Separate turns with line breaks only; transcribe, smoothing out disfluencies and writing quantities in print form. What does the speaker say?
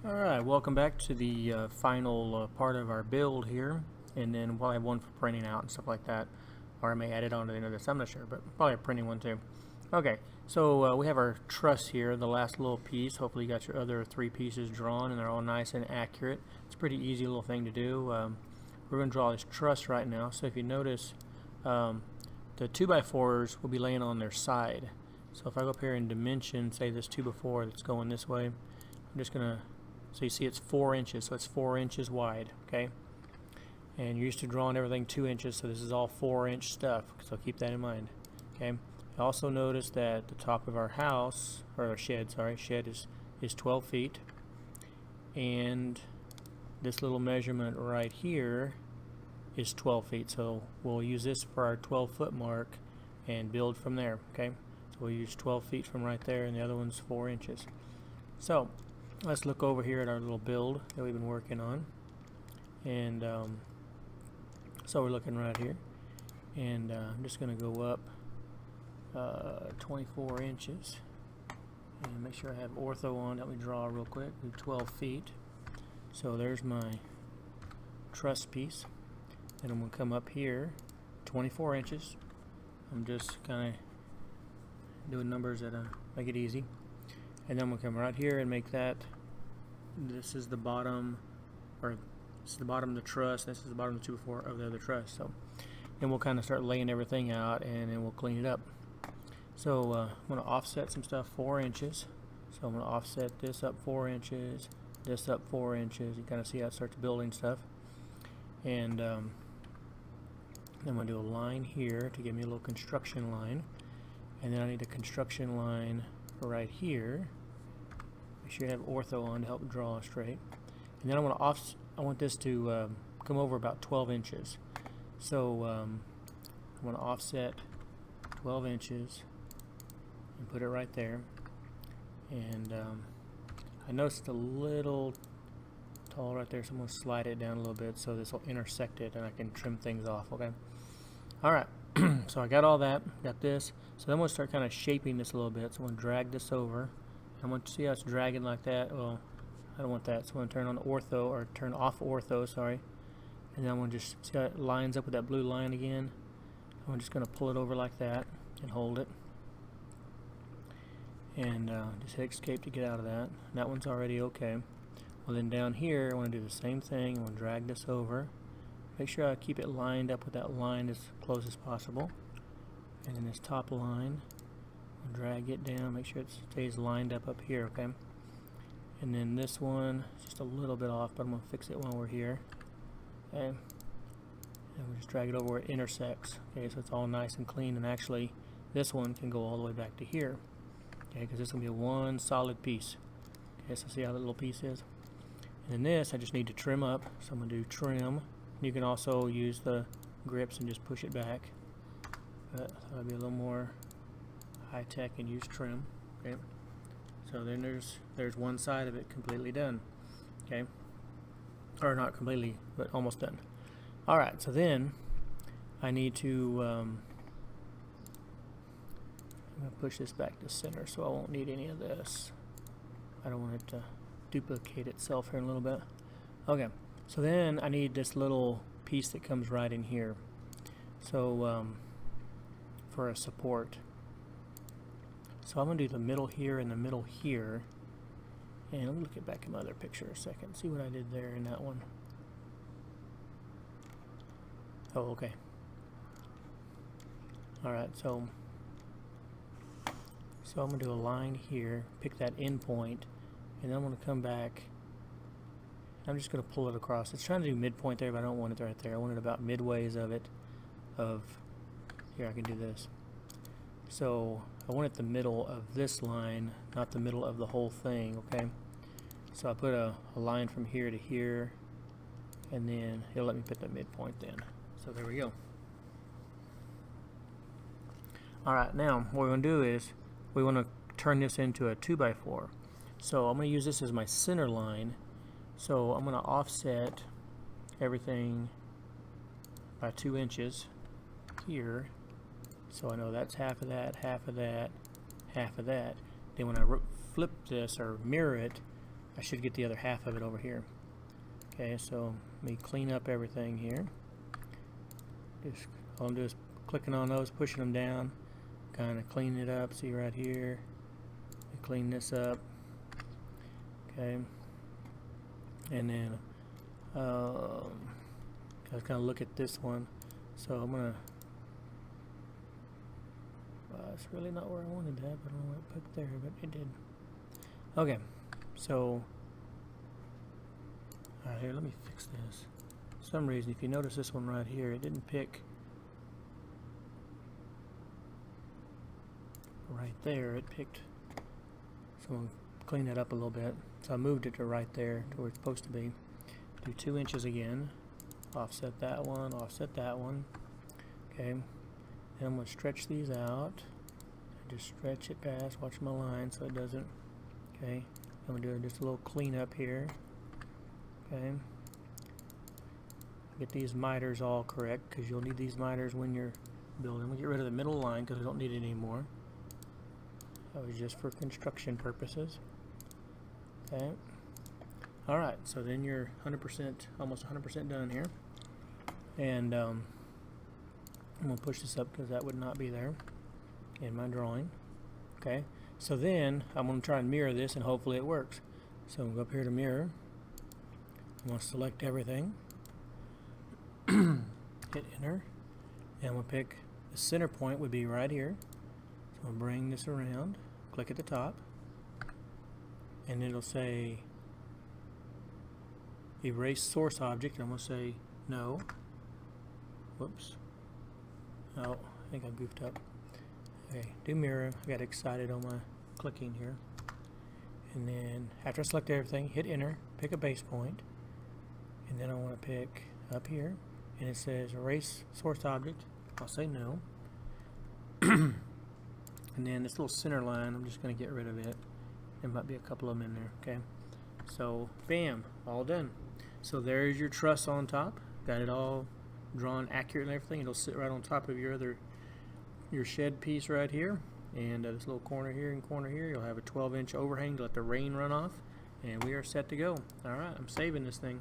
Alright, welcome back to the final part of our build here, and then we'll have one for printing out and stuff like that, or I may add it on to the end of this, I'm not sure, but probably a printing one too. Okay, so we have our truss here, the last little piece. Hopefully you got your other three pieces drawn and they're all nice and accurate. It's a pretty easy little thing to do. We're going to draw this truss right now, so if you notice the 2x4s will be laying on their side. So if I go up here and dimension, say this 2x4 that's going this way, I'm just going to, so you see it's 4 inches, so it's 4 inches wide, okay? And you're used to drawing everything 2 inches, so this is all 4-inch stuff, so keep that in mind, okay? Also notice that the top of our house, or our shed, sorry, shed is 12 feet, and this little measurement right here is 12 feet, so we'll use this for our 12-foot mark and build from there, okay? So we'll use 12 feet from right there, and the other one's 4 inches. So let's look over here at our little build that we've been working on, and so we're looking right here, and I'm just going to go up 24 inches and make sure I have ortho on. Let me draw real quick. Do 12 feet. So there's my truss piece, and I'm going to come up here 24 inches. I'm just kind of doing numbers that make it easy, and then I'm going to come right here and make that, this is the bottom, or this is the bottom of the truss, this is the bottom of the 2x4 of the other truss. So then we'll kind of start laying everything out, and then we'll clean it up. So I'm going to offset some stuff 4 inches. So I'm going to offset this up 4 inches, this up 4 inches. You kind of see how it starts building stuff. And then I'm going to do a line here to give me a little construction line. And then I need a construction line right here. Make sure you have ortho on to help draw straight. And then I want this to come over about 12 inches. So I'm going to offset 12 inches and put it right there. And I noticed a little tall right there, so I'm going to slide it down a little bit so this will intersect it and I can trim things off, okay? Alright, so I got all that, got this. So then I'm going to start kind of shaping this a little bit. So I'm going to drag this over. I want to see how it's dragging like that. Well, I don't want that, so I'm going to turn on ortho, or turn off ortho, sorry. And then I'm going to just see how it lines up with that blue line again. I'm just going to pull it over like that and hold it. And just hit escape to get out of that. That one's already okay. Well, then down here, I want to do the same thing. I'm going to drag this over. Make sure I keep it lined up with that line as close as possible. And then this top line, I'll drag it down, make sure it stays lined up here, okay? And then this one, just a little bit off, but I'm going to fix it while we're here. Okay? And we'll just drag it over where it intersects. Okay, so it's all nice and clean, and actually this one can go all the way back to here. Okay, because this is going to be one solid piece. Okay, so see how that little piece is? And then this, I just need to trim up, so I'm going to do trim. You can also use the grips and just push it back. But I'll be a little more high-tech and use trim. Okay, so then there's one side of it completely done. Okay, or not completely, but almost done. All right, so then I need to I'm going to push this back to center, so I won't need any of this. I don't want it to duplicate itself here in a little bit. Okay, so then I need this little piece that comes right in here. So for a support. So I'm going to do the middle here and the middle here. And let me look back at my other picture a second. See what I did there in that one. Oh, okay. Alright, so I'm going to do a line here, pick that end point, and then I'm going to come back. I'm just going to pull it across. It's trying to do midpoint there, but I don't want it right there. I want it about midways of it. Here, I can do this. So I want it the middle of this line, not the middle of the whole thing, okay? So I put a line from here to here, and then it'll let me put the midpoint then. So there we go. Alright, now what we're going to do is we want to turn this into a 2x4. So I'm going to use this as my center line. So I'm going to offset everything by 2 inches here. So I know that's half of that, half of that, half of that. Then when I flip this or mirror it, I should get the other half of it over here. Okay, so let me clean up everything here. Just all I'm doing is clicking on those, pushing them down, kind of clean it up. See right here, clean this up. Okay, and then let's kind of look at this one. So I'm gonna. It's really not where I wanted that, but I don't want to put there, but it did. Okay, so here, let me fix this. For some reason, if you notice this one right here, it didn't pick right there. It picked. So I'm clean that up a little bit. So I moved it to right there, to where it's supposed to be. Do 2 inches again. Offset that one. Offset that one. Okay. Then I'm going to stretch these out. Just stretch it past. Watch my line so it doesn't. Okay. I'm going to do just a little cleanup here. Okay. Get these miters all correct, because you'll need these miters when you're building. We'll get rid of the middle line because we don't need it anymore. That was just for construction purposes. Okay. Alright, so then you're 100%, almost 100% done here. And I'm going to push this up because that would not be there in my drawing. Okay, so then I'm going to try and mirror this, and hopefully it works. So I'm going to go up here to mirror. I'm going to select everything. Hit enter. And I'm going to pick the center point would be right here. So I'm going to bring this around. Click at the top. And it'll say erase source object. I'm going to say no. Whoops. Oh, I think I goofed up. Okay, do mirror. I got excited on my clicking here. And then after I select everything, hit enter, pick a base point. And then I want to pick up here. And it says erase source object. I'll say no. And then this little center line, I'm just going to get rid of it. There might be a couple of them in there. Okay. So, bam, all done. So there's your truss on top. Got it all drawn accurate and everything. It'll sit right on top of your shed piece right here, and this little corner here and corner here. You'll have a 12-inch overhang to let the rain run off, and we are set to go. All right, I'm saving this thing.